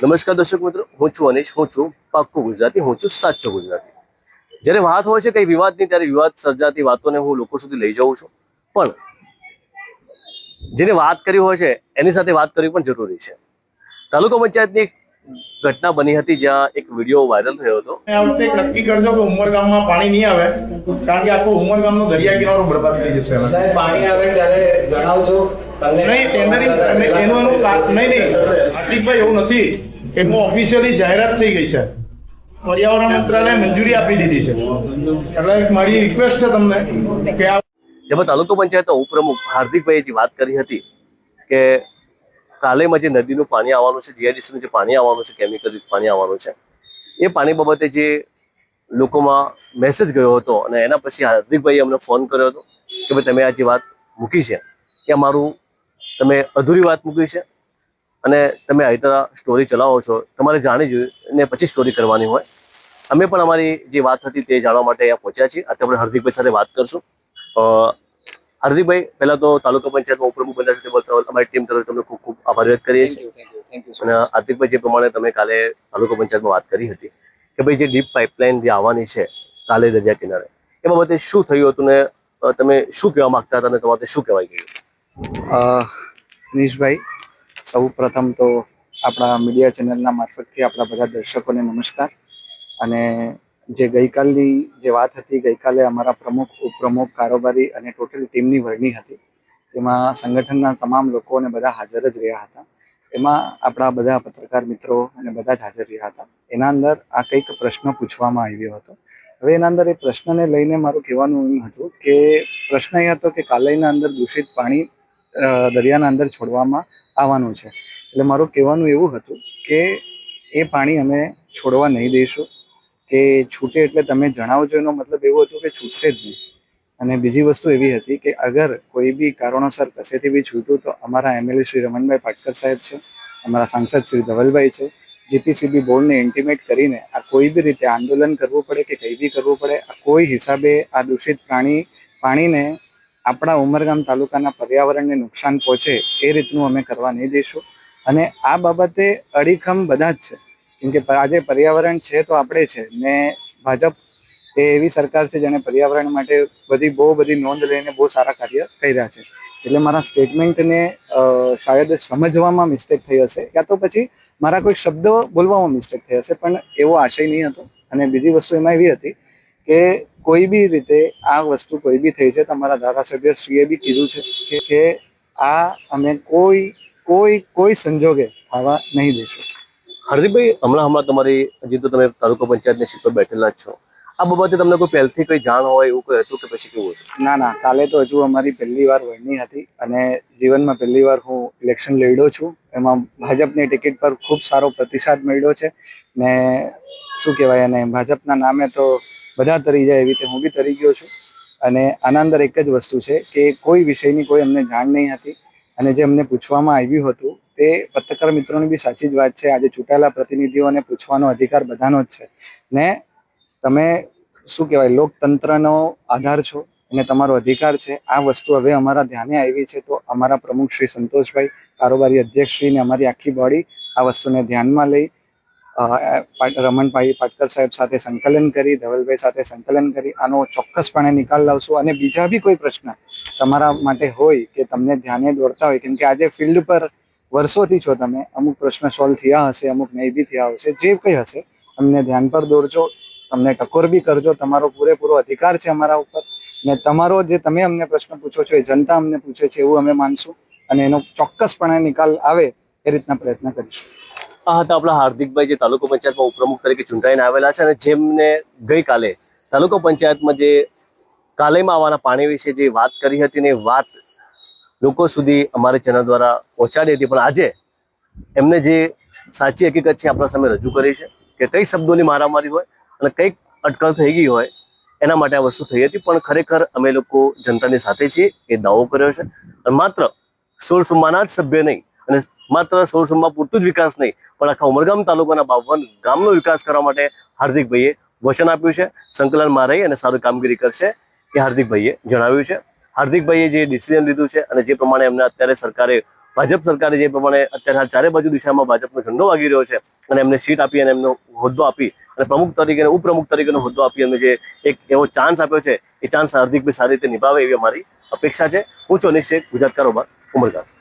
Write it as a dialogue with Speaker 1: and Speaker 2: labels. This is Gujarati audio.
Speaker 1: નમસ્કાર દર્શક મિત્રો, હું છું અનિશ, હું છું પાક્કું ગુજરાતી, હું છું સાચો ગુજરાતી. જ્યારે વાત હોય છે કઈ વિવાદની, ત્યારે વિવાદ સર્જાતી વાતોને હું લોકો સુધી લઈ જાઉં છું. પણ જેને વાત કરી હોય છે એની સાથે વાત કરવી પણ જરૂરી છે. તાલુકા પંચાયતની એક ઘટના બની હતી જ્યાં એક વિડીયો વાયરલ થયો હતો.
Speaker 2: આ વખતે નક્કી કરજો કે ઉમરગામમાં પાણી નહીં આવે, કારણ કે આખો ઉમરગામનો દરિયા કિનારો બરબાદ થઈ જશે.
Speaker 3: સાહેબ પાણી આવે ત્યારે જણાવજો.
Speaker 2: નહીં ટેન્ડરિંગ એનું નહીં હાર્દિકભાઈ, એવું નથી. એનું ઓફિશિયલી જાહેરાત થઈ ગઈ છે, પર્યાવરણ મંત્રાલય મંજૂરી આપી દીધી છે. એટલે મારી રિક્વેસ્ટ છે તમને કે
Speaker 1: જેમાં તાલુકા પંચાયતના ઉપપ્રમુખ હાર્દિકભાઈએ જે વાત કરી હતી કે કાલેમાં જે નદીનું પાણી આવવાનું છે, જીઆઈડીસીનું જે પાણી આવવાનું છે, કેમિકલ પાણી આવવાનું છે, એ પાણી બાબતે જે લોકોમાં મેસેજ ગયો હતો અને એના પછી હાર્દિકભાઈએ અમને ફોન કર્યો હતો કે ભાઈ તમે આ જે વાત મૂકી છે એ અમારું તમે અધૂરી વાત મૂકી છે અને તમે આવી તરહ સ્ટોરી ચલાવો છો, તમારે જાણી જોઈને પછી સ્ટોરી કરવાની હોય. અમે પણ અમારી જે વાત હતી તે જાણવા માટે અહીંયા પહોંચ્યા છીએ. અત્યારે આપણે હાર્દિકભાઈ સાથે વાત કરશું. હાર્દિકભાઈ, પહેલા તો તાલુકા પંચાયતમાં ઉપપ્રમુખ બન્યા છે તે બદલ અમારી ટીમ તરફ તમને ખૂબ ખૂબ આભાર વ્યક્ત કરીએ છીએ. અને હાર્દિકભાઈ, જે પ્રમાણે તમે કાલે તાલુકા પંચાયતમાં વાત કરી હતી કે ભાઈ જે ડીપ પાઇપલાઇન જે આવવાની છે કાલે દરિયા કિનારે, એ બાબતે શું થયું હતું ને તમે શું કહેવા માંગતા હતા અને તમારે શું કહેવાય ગયું?
Speaker 3: મનીષભાઈ, સૌ પ્રથમ તો આપણા મીડિયા ચેનલના મારફતથી આપણા બધા દર્શકોને નમસ્કાર. અને જે ગઈકાલની જે વાત હતી, ગઈકાલે અમારા પ્રમુખ, ઉપપ્રમુખ, કારોબારી અને ટોટલ ટીમની વરણી હતી. તેમાં સંગઠનના તમામ લોકો અને બધા હાજર જ રહ્યા હતા. એમાં આપણા બધા પત્રકાર મિત્રો અને બધા જ હાજર રહ્યા હતા. એના અંદર આ કંઈક પ્રશ્ન પૂછવામાં આવ્યો હતો. હવે એના અંદર એ પ્રશ્નને લઈને મારું કહેવાનું એમ હતું કે પ્રશ્ન એ હતો કે કાલાઈના અંદર દૂષિત પાણી દરિયાના અંદર છોડવામાં આવવાનું છે. એટલે મારું કહેવાનું એવું હતું કે એ પાણી અમે છોડવા નહીં દઈશું, કે છૂટે એટલે તમે જણાવજો. એનો મતલબ એવો હતો કે છૂટશે જ નહીં. અને બીજી વસ્તુ એવી હતી કે અગર કોઈ બી કારણોસર કશેથી બી છૂટ્યું તો અમારા એમએલએ શ્રી રમણભાઈ પાટકર સાહેબ છે, અમારા સાંસદ શ્રી ધવલભાઈ છે, જીપીસીબી બોર્ડને ઇન્ટિમેટ કરીને આ કોઈ બી રીતે આંદોલન કરવું પડે કે કંઈ બી કરવું પડે, આ કોઈ હિસાબે આ દૂષિત પાણીને આપણા ઉમરગામ તાલુકાના પર્યાવરણને નુકસાન પહોંચે એ રીતનું અમે કરવા નહીં દઈશું. અને આ બાબતે અડીખમ બધા જ છે, કેમ કે આજે પર્યાવરણ છે તો આપણે છે ને. ભાજપ એ એવી સરકાર છે જેને પર્યાવરણ માટે બહુ બધી નોંધ લઈને બહુ સારા કાર્ય કર્યા છે. એટલે મારા સ્ટેટમેન્ટને શાયદ સમજવામાં મિસ્ટેક થઈ હશે, યા તો પછી મારા કોઈ શબ્દ બોલવામાં મિસ્ટેક થઈ હશે, પણ એવો આશય નહીં હતો. અને બીજી વસ્તુ એમાં એવી હતી કે કોઈ બી રીતે આ વસ્તુ કોઈ બી થઈ છે, તમારા ધારાસભ્યશ્રીએ બી કીધું છે કે આ અમે કોઈ સંજોગે થવા નહીં દઈશું.
Speaker 1: હાર્દિકભાઈ, હમણાં તમારી હજી તો તમે તાલુકા પંચાયતની સીટ પર બેઠેલા જ છો, આ બાબતે તમને કોઈ પહેલથી કોઈ જાણ હોય એવું કોઈ હતું કે પછી કેવું હતું?
Speaker 3: ના, કાલે તો હજુ અમારી પહેલી વાર વરણી હતી અને જીવનમાં પહેલી વાર હું ઇલેક્શન લડ્યો છું. એમાં ભાજપની ટિકિટ પર ખૂબ સારો પ્રતિસાદ મળ્યો છે ને શું કહેવાય, અને ભાજપના નામે તો બધા તરી જાય એવી રીતે હું બી તરી ગયો છું. અને આના અંદર એક જ વસ્તુ છે કે કોઈ વિષયની કોઈ અમને જાણ નહીં હતી. અને જે અમને પૂછવામાં આવ્યું હતું તે પત્રકાર મિત્રોની બી સાચી જ વાત છે. આજે ચૂંટાયેલા પ્રતિનિધિઓને પૂછવાનો અધિકાર બધાનો જ છે ને. તમે શું કહેવાય, લોકતંત્રનો આધાર છો અને તમારો અધિકાર છે. આ વસ્તુ હવે અમારા ધ્યાને આવી છે તો અમારા પ્રમુખ શ્રી સંતોષભાઈ, કારોબારી અધ્યક્ષ શ્રી ને અમારી આખી બોડી આ વસ્તુને ધ્યાનમાં લઈ રમણભાઈ પાટકર સાહેબ સાથે સંકલન કરી, ધવલભાઈ સાથે સંકલન કરી આનો ચોક્કસપણે નિકાલ લાવશું. અને બીજા બી કોઈ પ્રશ્ન તમારા માટે હોય કે તમને ધ્યાને દોરતા હોય, કેમ કે આજે ફિલ્ડ પર વર્ષોથી છો તમે, અમુક પ્રશ્ન સોલ્વ થયા હશે, અમુક નહીં બી થયા હશે, જે કંઈ હશે અમને ધ્યાન પર દોરજો, તમને ટકોર બી કરજો. તમારો પૂરેપૂરો અધિકાર છે અમારા ઉપર ને તમારો જે તમે અમને પ્રશ્ન પૂછો છો એ જનતા અમને પૂછે છે એવું અમે માનશું અને એનો ચોક્કસપણે નિકાલ આવે એ રીતના પ્રયત્ન કરીશું.
Speaker 1: આ હતા આપણા હાર્દિકભાઈ, જે તાલુકા પંચાયતમાં ઉપપ્રમુખ તરીકે ચૂંટાઈને આવેલા છે અને જેમને ગઈકાલે તાલુકા પંચાયતમાં જે કાલેમાં આવવાના પાણી વિશે જે વાત કરી હતી ને વાત લોકો સુધી અમારી ચેનલ દ્વારા પહોંચાડી હતી. પણ આજે એમને જે સાચી હકીકત છે આપણા સામે રજૂ કરી છે કે કઈ શબ્દોની મારામારી હોય અને કંઈક અટકળ થઈ ગઈ હોય એના માટે આ વસ્તુ થઈ હતી. પણ ખરેખર અમે લોકો જનતાની સાથે છીએ એ દાવો કર્યો છે. અને માત્ર 16 સુમ્માના જ સભ્ય નહીં અને માત્ર 16 સુમ્મા પૂરતું જ વિકાસ નહીં, પણ આખા ઉમરગામ તાલુકાના 52 ગામનો વિકાસ કરવા માટે હાર્દિકભાઈએ વચન આપ્યું છે. સંકલનમાં રહી અને સારી કામગીરી કરશે એ હાર્દિકભાઈએ જણાવ્યું છે. હાર્દિકભાઈએ જે ડિસિઝન લીધું છે અને જે પ્રમાણે એમને અત્યારે સરકારે ભાજપ સરકારે જે પ્રમાણે અત્યારે હાલ ચારે બાજુ દિશામાં ભાજપનો ઝંડો વાગી રહ્યો છે અને એમને સીટ આપી અને એમનો હોદ્દો આપી અને પ્રમુખ તરીકે ઉપપ્રમુખ તરીકેનો હોદ્દો આપી એમને જે એક એવો ચાન્સ આપ્યો છે એ ચાન્સ હાર્દિકભાઈ સારી રીતે નિભાવે એવી અમારી અપેક્ષા છે. હું છું અનિશ શેખ, ગુજરાત કારોબાર, ઉમરગામ.